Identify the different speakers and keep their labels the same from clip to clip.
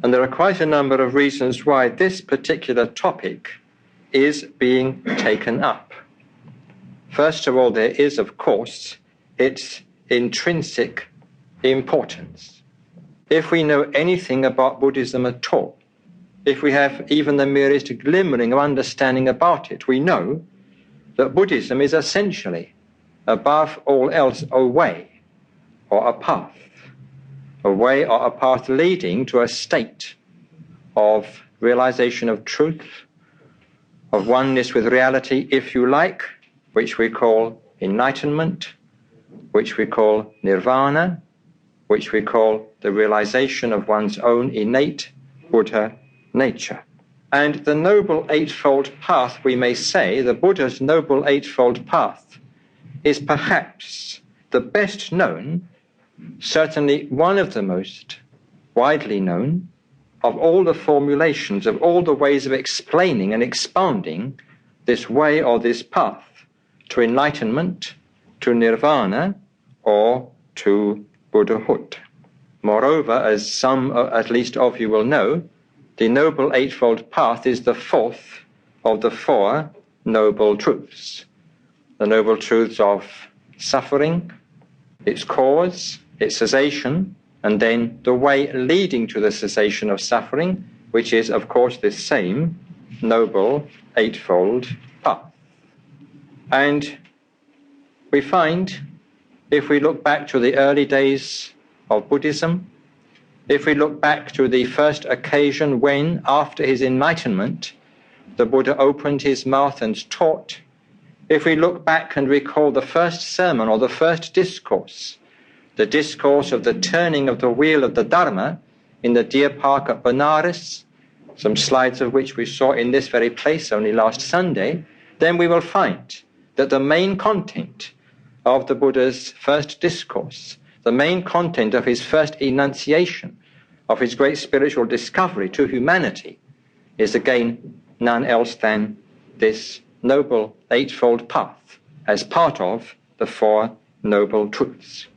Speaker 1: And there are quite a number of reasons why this particular topic is being taken up. First of all, there is, of course, its intrinsic importance. If we know anything about Buddhism at all, if we have even the merest glimmering of understanding about it, we know that Buddhism is essentially, above all else, a way or a path leading to a state of realization of truth, of oneness with reality, if you like, which we call enlightenment, which we call nirvana, which we call the realization of one's own innate Buddha nature. And the Noble Eightfold Path, we may say, the Buddha's Noble Eightfold Path, is perhaps the best known, certainly one of the most widely known, of all the formulations, of all the ways of explaining and expounding this way or this path to enlightenment, to nirvana, or to Buddhahood. Moreover, as some at least of you will know, the Noble Eightfold Path is the fourth of the four Noble Truths. The Noble Truths of suffering, its cause, its cessation, and then the way leading to the cessation of suffering, which is, of course, this same Noble Eightfold Path. And we find, if we look back to the early days of Buddhism, if we look back to the first occasion when, after his enlightenment, the Buddha opened his mouth and taught, if we look back and recall the first sermon or the first discourse, the discourse of the turning of the wheel of the Dharma in the deer park at Benares, some slides of which we saw in this very place only last Sunday, then we will find that the main content of the Buddha's first discourse, the main content of his first enunciation, of his great spiritual discovery to humanity, is again none else than this Noble Eightfold Path as part of the Four Noble Truths.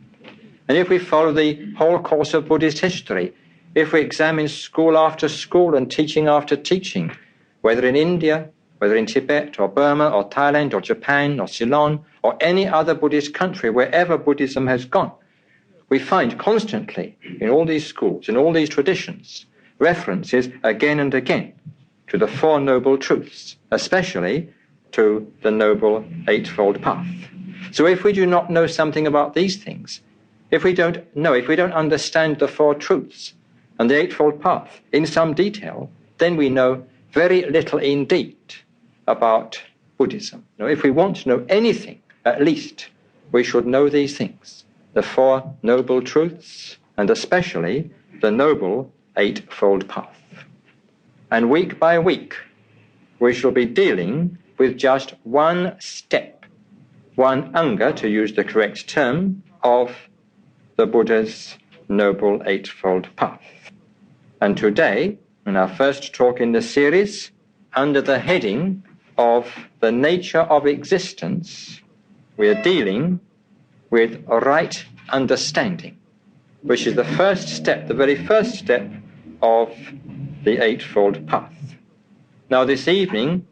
Speaker 1: And if we follow the whole course of Buddhist history, if we examine school after school and teaching after teaching, whether in India, whether in Tibet or Burma or Thailand or Japan or Ceylon or any other Buddhist country, wherever Buddhism has gone, we find constantly in all these schools, in all these traditions, references again and again to the Four Noble Truths, especially to the Noble Eightfold Path. So if we do not know something about these things, if we don't understand the Four Truths and the Eightfold Path in some detail, then we know very little indeed about Buddhism. Now, if we want to know anything, at least, we should know these things, the Four Noble Truths, and especially the Noble Eightfold Path. And week by week, we shall be dealing with just one step, one anga, to use the correct term, of the Buddha's Noble Eightfold Path. And today, in our first talk in the series, under the heading of the nature of existence, we are dealing with right understanding, which is the first step, the very first step of the Eightfold Path. Now this evening,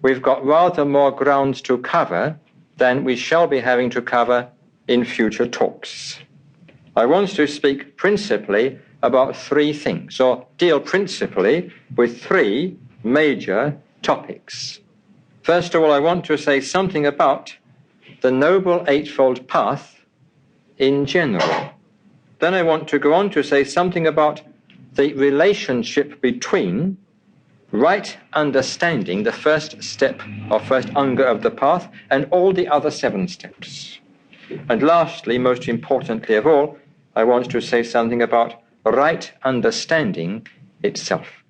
Speaker 1: we've got rather more ground to cover than we shall be having to cover in future talks. I want to speak principally about three things, or deal principally with three major topics. First of all, I want to say something about the Noble Eightfold Path in general. Then I want to go on to say something about the relationship between right understanding, the first step or first anga of the path, and all the other 7 steps. And lastly, most importantly of all, I want to say something about right understanding itself.